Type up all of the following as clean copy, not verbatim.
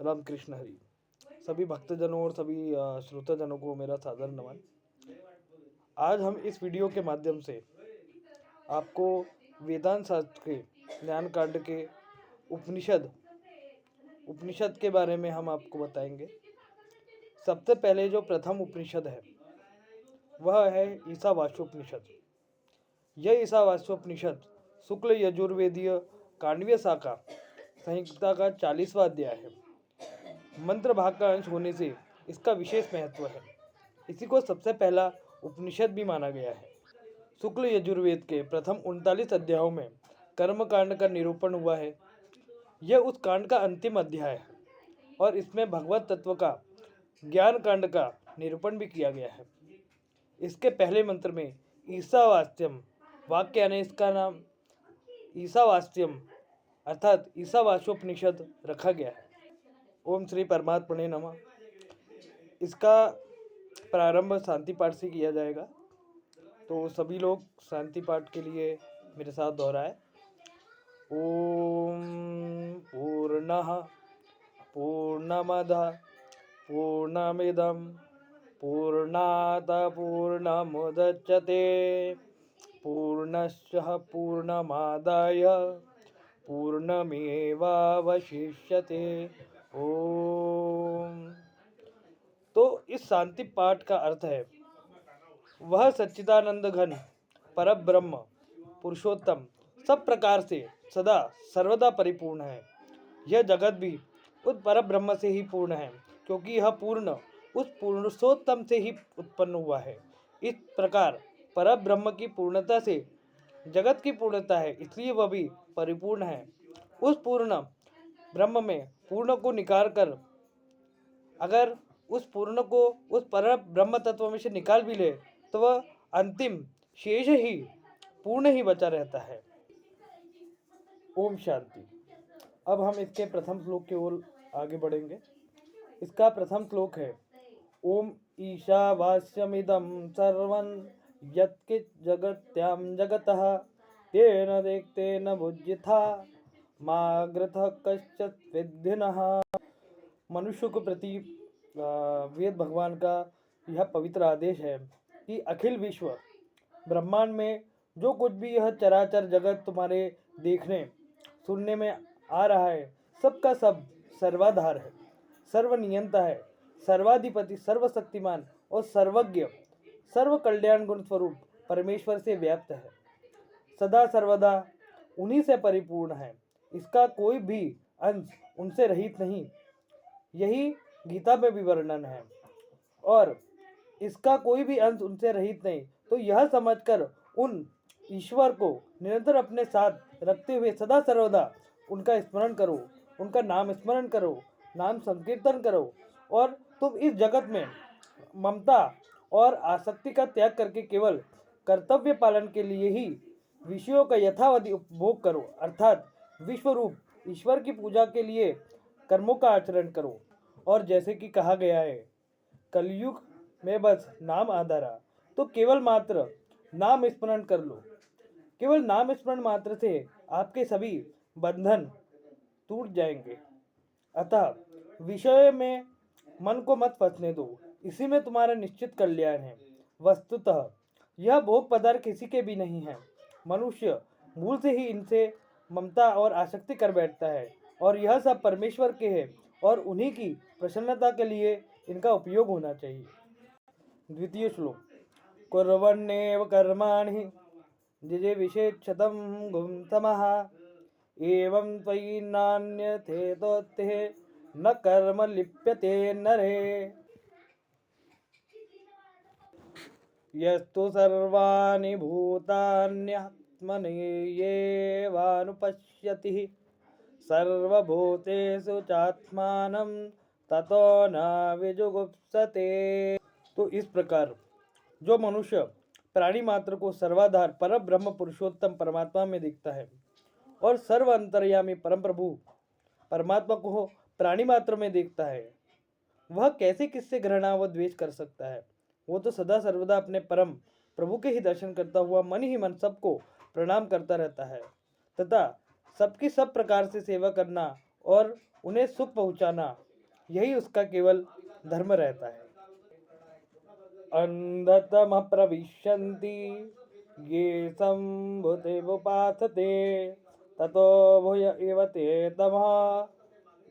रामकृष्ण हरि। सभी भक्तजनों और सभी श्रोताजनों को मेरा सादर नमन। आज हम इस वीडियो के माध्यम से आपको वेदांत शास्त्र के ज्ञान कांड के उपनिषद के बारे में हम आपको बताएंगे। सबसे पहले जो प्रथम उपनिषद है वह है ईशावास्योपनिषद। यह ईशावास्योपनिषद शुक्ल यजुर्वेदीय कांडवीय शाखा संहिता का 40वां अध्याय है। मंत्र भाग का अंश होने से इसका विशेष महत्व है। इसी को सबसे पहला उपनिषद भी माना गया है। शुक्ल यजुर्वेद के प्रथम 39 अध्यायों में कर्म कांड का निरूपण हुआ है। यह उस कांड का अंतिम अध्याय है और इसमें भगवत तत्व का ज्ञान कांड का निरूपण भी किया गया है। इसके पहले मंत्र में ईशावास्यम वाक्य यानी इसका नाम ईशावास्यम अर्थात ईशावास्योपनिषद रखा गया है। ओम श्री परमात्मने नमः। इसका प्रारंभ शांति पाठ से किया जाएगा, तो सभी लोग शांति पाठ के लिए मेरे साथ दोहराए। ओम पूर्णः पूर्णमदः पूर्णमिदं पूर्णात् पूर्णमुदच्यते पूर्णस्य पूर्णमादाय पूर्णमेवावशिष्यते। ओम। तो इस शांति पाठ का अर्थ है वह सच्चिदानंद घन परब्रह्म पुरुषोत्तम सब प्रकार से सदा सर्वदा परिपूर्ण है। यह जगत भी उस परब्रह्म से ही पूर्ण है, क्योंकि यह पूर्ण उस पुरुषोत्तम से ही उत्पन्न हुआ है। इस प्रकार परब्रह्म की पूर्णता से जगत की पूर्णता है, इसलिए वह भी परिपूर्ण है। उस पूर्ण ब्रह्म में पूर्ण को निकाल कर अगर उस पूर्ण को उस पर ब्रह्म तत्व में से निकाल भी ले तो वह अंतिम शेष ही पूर्ण ही बचा रहता है। ओम शांति। अब हम इसके प्रथम श्लोक की ओर आगे बढ़ेंगे। इसका प्रथम श्लोक है ओम ईशावास्यमिदं सर्वं यत्किंच जगत्यां जगतः तेन देखतेन बुद्धिथा माग्रथः कश्चित् विद्धिनः। मनुष्य को प्रति वेद भगवान का यह पवित्र आदेश है कि अखिल विश्व ब्रह्मांड में जो कुछ भी यह चराचर जगत तुम्हारे देखने सुनने में आ रहा है, सबका सब सर्वाधार है, सर्वनियंता है, सर्वाधिपति, सर्वशक्तिमान और सर्वज्ञ, सर्व कल्याण गुण स्वरूप परमेश्वर से व्याप्त है, सदा सर्वदा उन्हीं से परिपूर्ण है। इसका कोई भी अंश उनसे रहित नहीं, यही गीता में भी वर्णन है। और इसका कोई भी अंश उनसे रहित नहीं, तो यह समझकर उन ईश्वर को निरंतर अपने साथ रखते हुए सदा सर्वदा उनका स्मरण करो, उनका नाम स्मरण करो, नाम संकीर्तन करो, और तुम इस जगत में ममता और आसक्ति का त्याग करके केवल कर्तव्य पालन के लिए ही विषयों का यथावधि उपभोग करो, अर्थात विश्वरूप ईश्वर की पूजा के लिए कर्मों का आचरण करो। और जैसे कि कहा गया है कलयुग में बस नाम आधारा, तो केवल मात्र नाम स्मरण कर लो। केवल नाम स्मरण मात्र से आपके सभी बंधन टूट जाएंगे। अतः विषय में मन को मत फंसने दो, इसी में तुम्हारा निश्चित कल्याण है। वस्तुतः यह भोग पदार्थ किसी के भी नहीं है। मनुष्य मूल से ही इनसे ममता और आसक्ति कर बैठता है, और यह सब परमेश्वर के है और उन्हीं की प्रसन्नता के लिए इनका उपयोग होना चाहिए। द्वितीय श्लोक कुर्वन्नेव कर्माणि जिजीविषेच्छतं गुंतमः एवं त्वयि नान्यथेतोत्तिः न कर्म लिप्यते नरे यस्तु सर्वाणि भूतान्यात्मन्येवानुपश्यति सर्वभूतेषु चात्मानं ततो न विजुगुप्सते। तो इस प्रकार जो मनुष्य प्राणी मात्र को सर्वाधार पर ब्रह्म पुरुषोत्तम परमात्मा में दिखता है और सर्व अंतर्यामी परम प्रभु परमात्मा को प्राणी मात्र में देखता है, वह कैसे किससे घृणा व द्वेष कर सकता है। वो तो सदा सर्वदा अपने परम प्रभु के ही दर्शन करता हुआ मन ही मन सबको प्रणाम करता रहता है तथा सबकी सब प्रकार से सेवा करना और उन्हें सुख पहुंचाना यही उसका केवल धर्म रहता है। अंधतम प्रविशन्ति ये संभुते उपासते ततो भूय एव ते तमः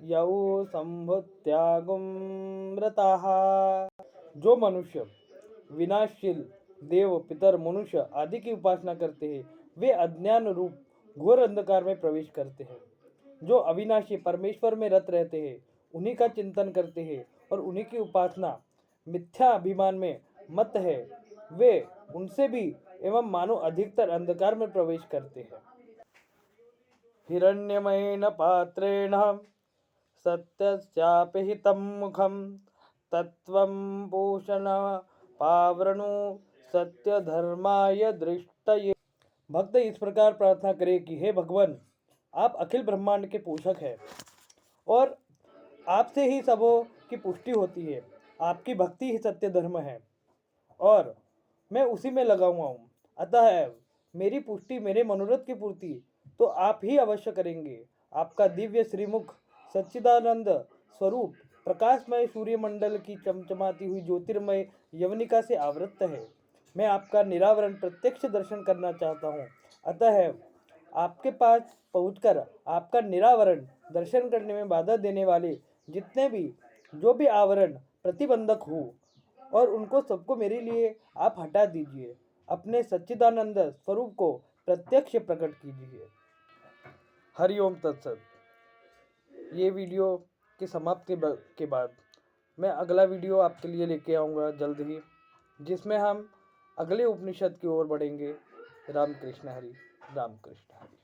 यौ संभुत्यागुम रताः। जो मनुष्य विनाशशील देव पितर मनुष्य आदि की उपासना करते हैं वे अज्ञान रूप घोर अंधकार में प्रवेश करते हैं। जो अविनाशी परमेश्वर में रत रहते हैं उन्हीं का चिंतन करते हैं और उन्हीं की उपासना मिथ्या अभिमान में मत है वे उनसे भी एवं मानो अधिकतर अंधकार में प्रवेश करते हैं। हिरण्यमयेन पात्रेण सत्यस्यापि हितं मुखं तत्त्वं भूषण पावृणु सत्य धर्माय दृष्टये। भक्त इस प्रकार प्रार्थना करे कि हे भगवान, आप अखिल ब्रह्मांड के पोषक हैं और आपसे ही सबों की पुष्टि होती है। आपकी भक्ति ही सत्य धर्म है और मैं उसी में लगा हुआ हूँ। अतः मेरी पुष्टि, मेरे मनोरथ की पूर्ति तो आप ही अवश्य करेंगे। आपका दिव्य श्रीमुख सच्चिदानंद स्वरूप प्रकाशमय सूर्यमंडल की चमचमाती हुई ज्योतिर्मय यवनिका से आवृत है। मैं आपका निरावरण प्रत्यक्ष दर्शन करना चाहता हूँ। अतः आपके पास पहुंचकर आपका निरावरण दर्शन करने में बाधा देने वाले जितने भी जो भी आवरण प्रतिबंधक हो और उनको सबको मेरे लिए आप हटा दीजिए। अपने सच्चिदानंद स्वरूप को प्रत्यक्ष प्रकट कीजिए। हरिओम तत्सत। ये वीडियो की समाप्ति के बाद मैं अगला वीडियो आपके लिए लेके आऊँगा जल्द ही, जिसमें हम अगले उपनिषद की ओर बढ़ेंगे। राम कृष्ण हरि, राम कृष्ण हरि।